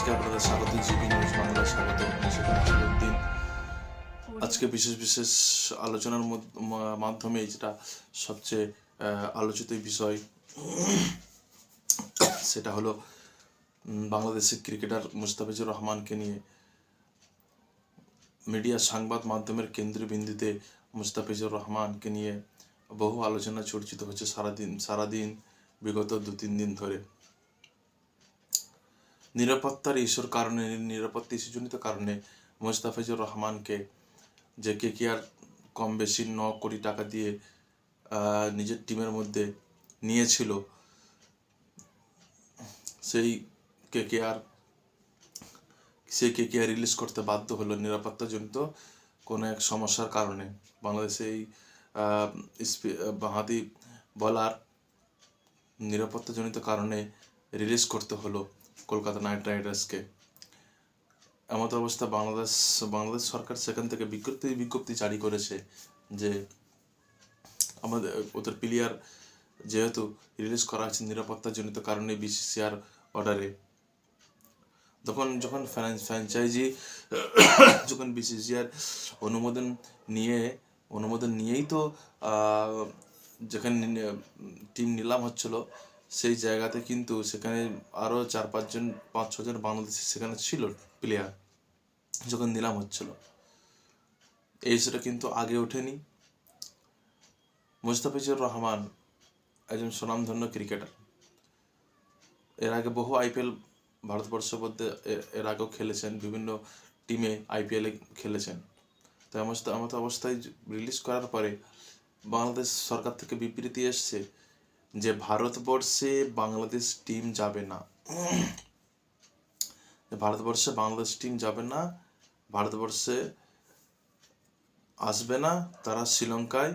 আজকে আপনাদের স্বাগত জিবি নিউজ বাংলায় স্বাগত। নাসিরউদ্দিন আজকে বিশেষ বিশেষ আলোচনার মাধ্যমে যেটা সবচেয়ে আলোচিত বিষয় সেটা হলো বাংলাদেশের ক্রিকেটার মুস্তাফিজুর রহমানকে নিয়ে মিডিয়া সংবাদ মাধ্যমের কেন্দ্রবিন্দুতে মুস্তাফিজুর রহমানকে নিয়ে বহু আলোচনা চর্চিত হচ্ছে সারাদিন বিগত 2-3 দিন ধরে। নিরাপত্তার ইস্যুজনিত কারণে মুস্তাফিজুর রহমানকে যে কেকেআর কম বেশি 9 কোটি টাকা দিয়ে নিজের টিমের মধ্যে নিয়েছিল, সেই কেকেআর রিলিজ করতে বাধ্য হলো নিরাপত্তাজনিত কোনো এক সমস্যার কারণে। বাংলাদেশে এই বাঁহাতি বলার নিরাপত্তাজনিত কারণে রিলিজ করতে হলো কলকাতা নাইট রাইডার্সকে। এমত অবস্থা বাংলাদেশ সরকার সেখান থেকে বিজ্ঞপ্তি জারি করেছে যে আমাদের ওদের প্লেয়ার যেহেতু রিলিজ করা হচ্ছে নিরাপত্তাজনিত কারণে বিসিসিআর অর্ডারে, যখন ফ্র্যাঞ্চাইজি যখন বিসিসিআর অনুমোদন নিয়েই তো যেখানে টিম নিলাম হচ্ছিল, সেই জায়গাতে কিন্তু সেখানে আরও 4-5 জন বাংলাদেশি সেখানে ছিল প্লেয়ার যখন নিলাম হচ্ছিল। এই ইস্যুটা কিন্তু আগে ওঠেনি। মুস্তাফিজুর রহমান একজন সুনামধন্য ক্রিকেটার, এর আগে বহু আইপিএল ভারতবর্ষের মধ্যে এর আগেও খেলেছেন, বিভিন্ন টিমে আইপিএলে খেলেছেন। তো এমত অবস্থায় রিলিজ করার পরে বাংলাদেশ সরকার থেকে বিবৃতি এসছে যে ভারতবর্ষে বাংলাদেশ টিম যাবে না, ভারতবর্ষে আসবে না। তারা শ্রীলঙ্কায়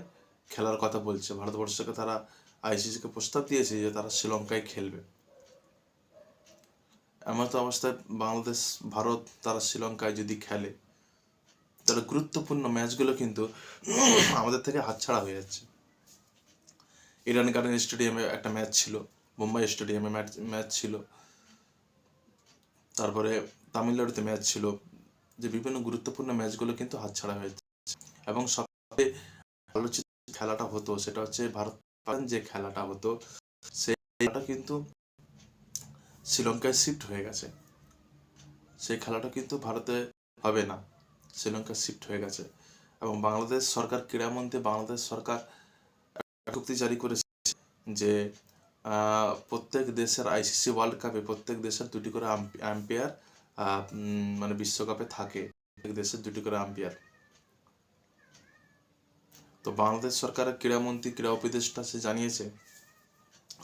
খেলার কথা বলছে, ভারতবর্ষকে তারা আইসিসিকে প্রস্তাব দিয়েছে যে তারা শ্রীলঙ্কায় খেলবে। এমন তো অবস্থায় ভারত তারা শ্রীলঙ্কায় যদি খেলে, তাহলে গুরুত্বপূর্ণ ম্যাচগুলো কিন্তু আমাদের থেকে হাতছাড়া হয়ে যাচ্ছে। ইডেন গার্ডেন স্টেডিয়ামে একটা ম্যাচ ছিল, মুম্বাই স্টেডিয়ামে ম্যাচ ছিল, তারপরে তামিলনাড়ুতে ম্যাচ ছিল, যে বিভিন্ন গুরুত্বপূর্ণ ম্যাচগুলো কিন্তু হাতছাড়া হয়ে যাচ্ছে। এবং সবচেয়ে আলোচিত খেলাটা হতো সেটা হচ্ছে ভারত যে খেলাটা হতো, সেই খেলাটা কিন্তু শ্রীলঙ্কায় শিফট হয়ে গেছে। সেই খেলাটা কিন্তু ভারতে হবে না, শ্রীলঙ্কা শিফট হয়ে গেছে। এবং বাংলাদেশ সরকার ক্রীড়ামন্ত্রী বাংলাদেশ সরকার চুক্তি জারি করেছে যে প্রত্যেক দেশের আইসিসি ওয়ার্ল্ড কাপে প্রত্যেক দেশের 2টি করে আম্পায়ার মানে বিশ্বকাপে থাকে, প্রত্যেক দেশের 2টি করে আম্পায়ার। তো বাংলাদেশ সরকারের ক্রীড়ামন্ত্রী ক্রীড়া উপদেষ্টা সে জানিয়েছে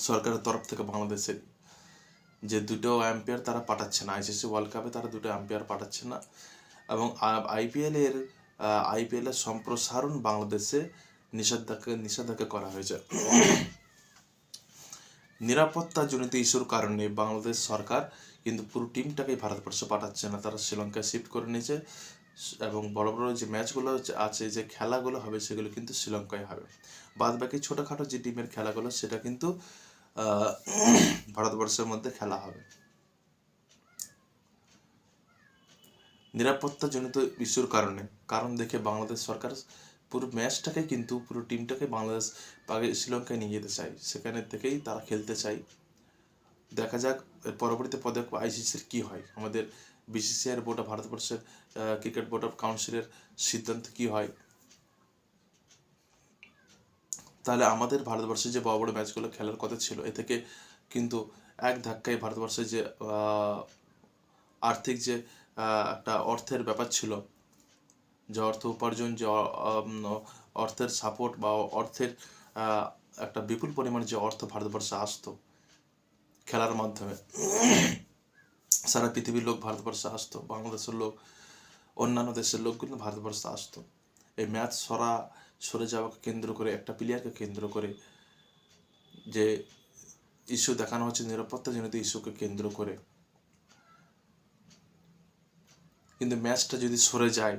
সরকারের তরফ থেকে বাংলাদেশের যে 2টো আম্পায়ার তারা পাঠাচ্ছে না, আইসিসি ওয়ার্ল্ড কাপে তারা 2টো আম্পায়ার পাঠাচ্ছে না। এবং আইপিএলের সম্প্রসারণ বাংলাদেশে নিষেধাজ্ঞা করা হয়েছে। নিরাপত্তাজনিত ইস্যুর কারণে বাংলাদেশ সরকার কিন্তু পুরো টিমটাকেই ভারতবর্ষে পাঠাচ্ছে না, তারা শ্রীলঙ্কায় শিফট করে নিয়েছে। এবং বড় বড় যে ম্যাচগুলো আছে, যে খেলাগুলো হবে, সেগুলো কিন্তু শ্রীলঙ্কায় হবে। বাদ বাকি ছোটোখাটো যে টিমের খেলাগুলো সেটা কিন্তু ভারতবর্ষের মধ্যে খেলা হবে। নিরাপত্তাজনিত ইস্যুর কারণ দেখে বাংলাদেশ সরকার পুরো ম্যাচটাকে কিন্তু পুরো টিমটাকে শ্রীলঙ্কায় নিয়ে যেতে চায়, সেখানে থেকেই তারা খেলতে চায়। দেখা যাক এর পরবর্তী পদক্ষেপ আইসিসির কী হয়, আমাদের বিসিসিআই বোর্ড অফ ভারতবর্ষের ক্রিকেট বোর্ড অফ কাউন্সিলের সিদ্ধান্ত কী হয়। তাহলে আমাদের ভারতবর্ষে যে বড় বড় ম্যাচগুলো খেলার কথা ছিল, এ থেকে কিন্তু এক ধাক্কায় ভারতবর্ষে যে আর্থিক যে একটা অর্থের ব্যাপার ছিল, যে অর্থ উপার্জন, যে অর্থের সাপোর্ট বা অর্থের একটা বিপুল পরিমাণে যে অর্থ ভারতবর্ষে আসতো খেলার মাধ্যমে, সারা পৃথিবীর লোক ভারতবর্ষে আসতো, বাংলাদেশের লোক, অন্যান্য দেশের লোকগুলো ভারতবর্ষে আসতো। এই ম্যাচ সরে যাওয়াকে কেন্দ্র করে, একটা প্লেয়ারকে কেন্দ্র করে যে ইস্যু দেখানো হচ্ছে, নিরাপত্তাজনিত ইস্যুকে কেন্দ্র করে। কিন্তু ম্যাচটা যদি সরে যায়,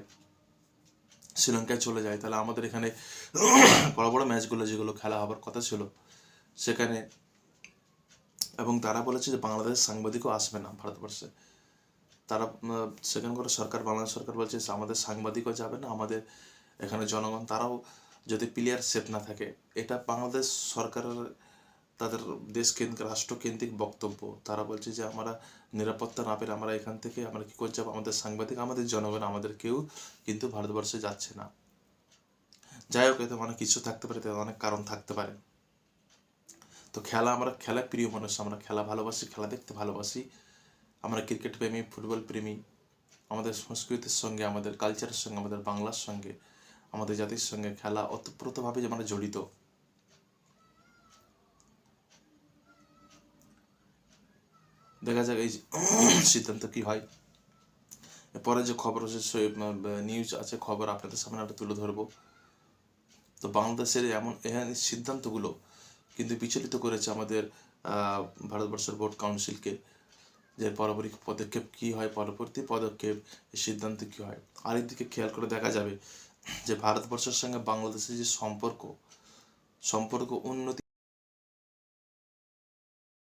শ্রীলঙ্কায় চলে যায়, তাহলে আমাদের এখানে বড় বড় ম্যাচগুলো যেগুলো খেলা হবার কথা ছিল সেখানে, এবং তারা বলেছে যে বাংলাদেশের সাংবাদিকও আসবে না ভারতবর্ষে। তারা সেখানকার সরকার, বাংলাদেশ সরকার বলছে আমাদের সাংবাদিকও যাবে না, আমাদের এখানে জনগণ তারাও যদি প্লেয়ার সেফ না থাকে। এটা বাংলাদেশ সরকারের তাদের দেশকেন্দ্রিক রাষ্ট্রকেন্দ্রিক বক্তব্য। তারা বলছে যে আমরা নিরাপত্তা না পেলে আমরা এখান থেকে আমরা কী করে যাবো, আমাদের সাংবাদিক, আমাদের জনগণ, আমাদের কেউ কিন্তু ভারতবর্ষে যাচ্ছে না। যাই হোক, এতে অনেক কিছু থাকতে পারে, তাদের অনেক কারণ থাকতে পারে। তো খেলা, আমরা খেলা প্রিয় মানুষ, আমরা খেলা ভালোবাসি, খেলা দেখতে ভালোবাসি। আমরা ক্রিকেট প্রেমী, ফুটবল প্রেমী। আমাদের সংস্কৃতির সঙ্গে, আমাদের কালচারের সঙ্গে, আমাদের বাংলার সঙ্গে, আমাদের জাতির সঙ্গে খেলা ওতপ্রোতভাবে আমরা জড়িত। দেখা যাক এই সিদ্ধান্ত কি হয়। পরে যে খবর আছে, নিউজ আছে, খবর আপনাদের সামনে আমরা তুলে ধরবো। তো বাংলাদেশের এমন সিদ্ধান্তগুলো কিন্তু বিচলিত করেছে আমাদের ভারতবর্ষের বোর্ড কাউন্সিলকে, যে পরবর্তী পদক্ষেপ কি হয়, পরবর্তী পদক্ষেপ, এই সিদ্ধান্ত কি হয়। আরেকদিকে খেয়াল করে দেখা যাবে যে ভারতবর্ষের সঙ্গে বাংলাদেশের যে সম্পর্ক উন্নতি